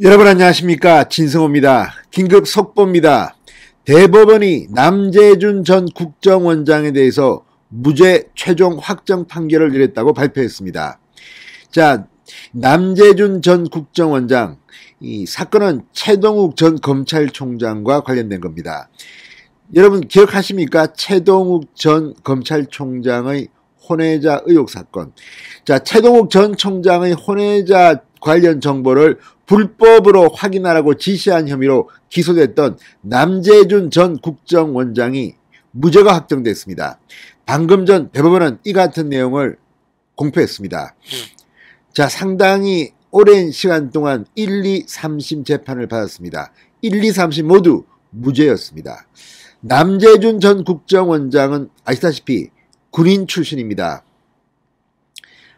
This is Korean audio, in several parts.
여러분 안녕하십니까, 진성호입니다. 긴급 속보입니다. 대법원이 남재준 전 국정원장에 대해서 무죄 최종 확정 판결을 내렸다고 발표했습니다. 자, 남재준 전 국정원장, 이 사건은 최동욱 전 검찰총장과 관련된 겁니다. 여러분 기억하십니까? 최동욱 전 검찰총장의 혼외자 의혹 사건. 자, 최동욱 전 총장의 혼외자 관련 정보를 불법으로 확인하라고 지시한 혐의로 기소됐던 남재준 전 국정원장이 무죄가 확정됐습니다. 방금 전 대법원은 이 같은 내용을 공표했습니다. 자, 상당히 오랜 시간 동안 1, 2, 3심 재판을 받았습니다. 1, 2, 3심 모두 무죄였습니다. 남재준 전 국정원장은 아시다시피 군인 출신입니다.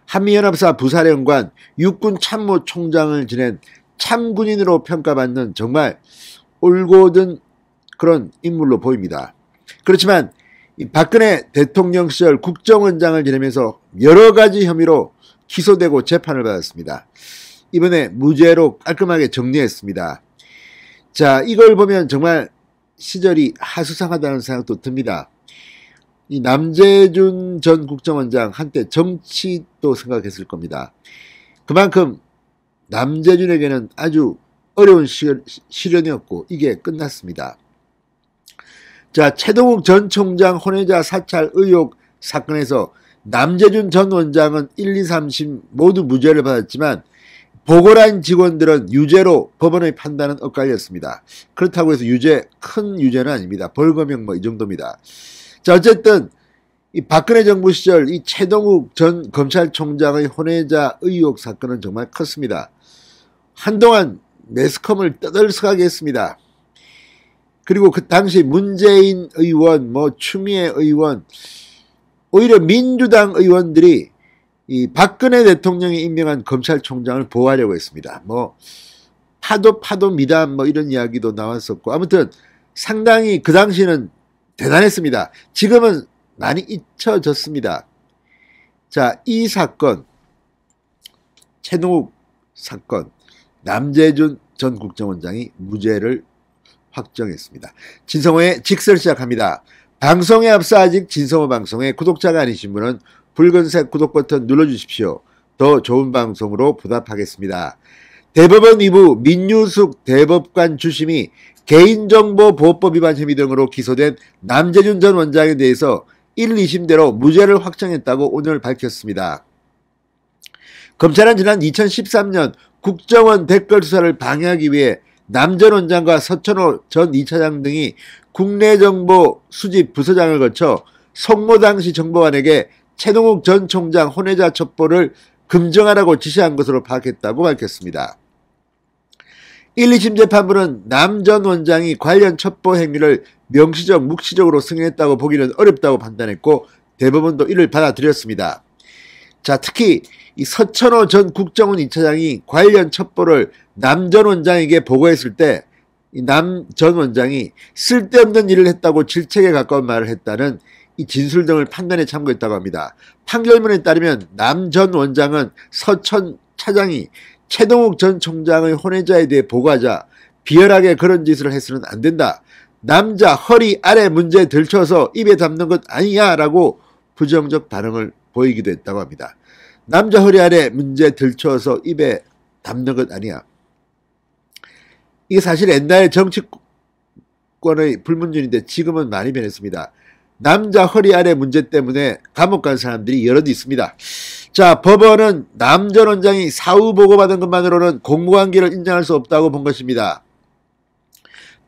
한미연합사 부사령관 육군참모총장을 지낸 참군인으로 평가받는 정말 올곧은 그런 인물로 보입니다. 그렇지만 박근혜 대통령 시절 국정원장을 지내면서 여러 가지 혐의로 기소되고 재판을 받았습니다. 이번에 무죄로 깔끔하게 정리했습니다. 자, 이걸 보면 정말 시절이 하수상하다는 생각도 듭니다. 이 남재준 전 국정원장 한때 정치도 생각했을 겁니다. 그만큼 남재준에게는 아주 어려운 시련이었고 이게 끝났습니다. 자, 최동욱 전 총장 혼외자 사찰 의혹 사건에서 남재준 전 원장은 1, 2, 3심 모두 무죄를 받았지만 보고란 직원들은 유죄로 법원의 판단은 엇갈렸습니다. 그렇다고 해서 큰 유죄는 아닙니다. 벌금형 이 정도입니다. 자, 어쨌든 이 박근혜 정부 시절 이 최동욱 전 검찰총장의 혼외자 의혹 사건은 정말 컸습니다. 한동안 매스컴을 떠들썩하게 했습니다. 그리고 그 당시 문재인 의원, 추미애 의원, 오히려 민주당 의원들이 이 박근혜 대통령이 임명한 검찰총장을 보호하려고 했습니다. 파도 미담 이런 이야기도 나왔었고, 아무튼 상당히 그 당시는 대단했습니다. 지금은 많이 잊혀졌습니다. 자, 이 사건, 최동욱 사건, 남재준 전 국정원장이 무죄를 확정했습니다. 진성호의 직설 시작합니다. 방송에 앞서 아직 진성호 방송의 구독자가 아니신 분은 붉은색 구독 버튼 눌러주십시오. 더 좋은 방송으로 보답하겠습니다. 대법원 2부 민유숙 대법관 주심이 개인정보보호법 위반 혐의 등으로 기소된 남재준 전 원장에 대해서 1, 2심대로 무죄를 확정했다고 오늘 밝혔습니다. 검찰은 지난 2013년 국정원 댓글 수사를 방해하기 위해 남 전 원장과 서천호 전 2차장 등이 국내정보 수집 부서장을 거쳐 송모 당시 정보관에게 최동욱 전 총장 혼외자 첩보를 금정하라고 지시한 것으로 파악했다고 밝혔습니다. 1, 2심 재판부는 남 전 원장이 관련 첩보 행위를 명시적, 묵시적으로 승인했다고 보기는 어렵다고 판단했고 대법원도 이를 받아들였습니다. 자, 특히 이 서천호 전 국정원 2차장이 관련 첩보를 남 전 원장에게 보고했을 때 남 전 원장이 쓸데없는 일을 했다고 질책에 가까운 말을 했다는 이 진술 등을 판단에 참고했다고 합니다. 판결문에 따르면 남 전 원장은 서천 차장이 최동욱 전 총장의 혼외자에 대해 보고하자 비열하게 그런 짓을 해서는 안 된다. 남자 허리 아래 문제 들쳐서 입에 담는 것 아니야 라고 부정적 반응을 보이기도 했다고 합니다. 남자 허리 아래 문제 들쳐서 입에 담는 것 아니야. 이게 사실 옛날 정치권의 불문율인데 지금은 많이 변했습니다. 남자 허리 아래 문제 때문에 감옥 간 사람들이 여럿 있습니다. 자, 법원은 남 전 원장이 사후 보고받은 것만으로는 공무관계를 인정할 수 없다고 본 것입니다.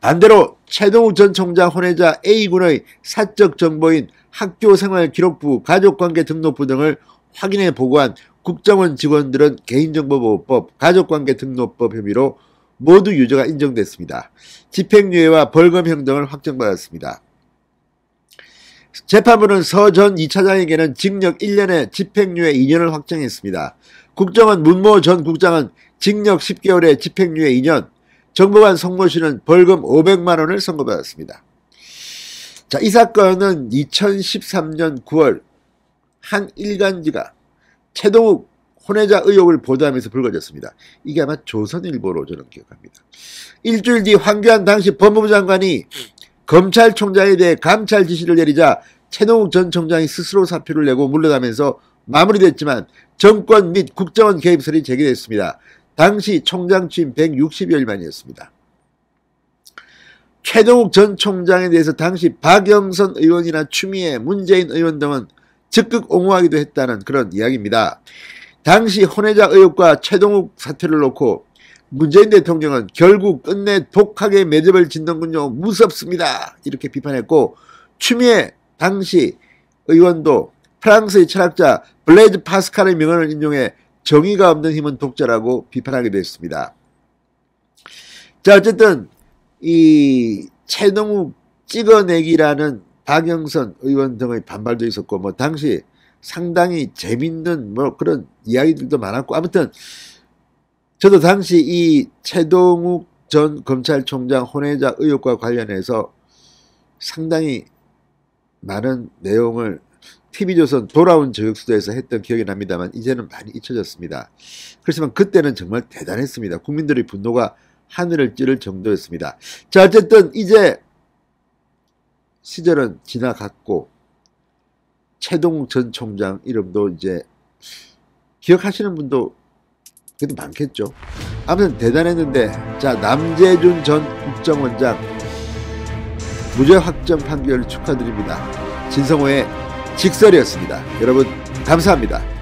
반대로 최동욱 전 총장 혼외자 A군의 사적 정보인 학교생활기록부, 가족관계 등록부 등을 확인해 보고한 국정원 직원들은 개인정보보호법, 가족관계등록법 혐의로 모두 유죄가 인정됐습니다. 집행유예와 벌금형 등을 확정받았습니다. 재판부는 서 전 2차장에게는 징역 1년에 집행유예 2년을 확정했습니다. 국정원 문모 전 국장은 징역 10개월에 집행유예 2년, 정보관 송모 씨는 벌금 500만 원을 선고받았습니다. 자, 이 사건은 2013년 9월 한 일간지가 최동욱 혼외자 의혹을 보도하면서 불거졌습니다. 이게 아마 조선일보로 저는 기억합니다. 일주일 뒤 황교안 당시 법무부 장관이 검찰총장에 대해 감찰 지시를 내리자 최동욱 전 총장이 스스로 사표를 내고 물러나면서 마무리됐지만 정권 및 국정원 개입설이 제기됐습니다. 당시 총장 취임 160여일 만이었습니다. 최동욱 전 총장에 대해서 당시 박영선 의원이나 추미애, 문재인 의원 등은 적극 옹호하기도 했다는 그런 이야기입니다. 당시 혼외자 의혹과 최동욱 사태를 놓고 문재인 대통령은 결국 끝내 독하게 매듭을 짓는군요. 무섭습니다. 이렇게 비판했고, 추미애 당시 의원도 프랑스의 철학자 블레이즈 파스칼의 명언을 인용해 정의가 없는 힘은 독자라고 비판하기도 했습니다. 자, 어쨌든 이 최동욱 찍어내기라는 박영선 의원 등의 반발도 있었고, 뭐 당시 상당히 재밌는 뭐 그런 이야기들도 많았고, 아무튼 저도 당시 이 최동욱 전 검찰총장 혼외자 의혹과 관련해서 상당히 많은 내용을 TV조선 돌아온 저격수도에서 했던 기억이 납니다만 이제는 많이 잊혀졌습니다. 그렇지만 그때는 정말 대단했습니다. 국민들의 분노가 하늘을 찌를 정도였습니다. 자, 어쨌든 이제 시절은 지나갔고 최동욱 전 총장 이름도 이제 기억하시는 분도 그래도 많겠죠. 아무튼 대단했는데, 자, 남재준 전 국정원장 무죄 확정 판결 축하드립니다. 진성호의 직설이었습니다. 여러분 감사합니다.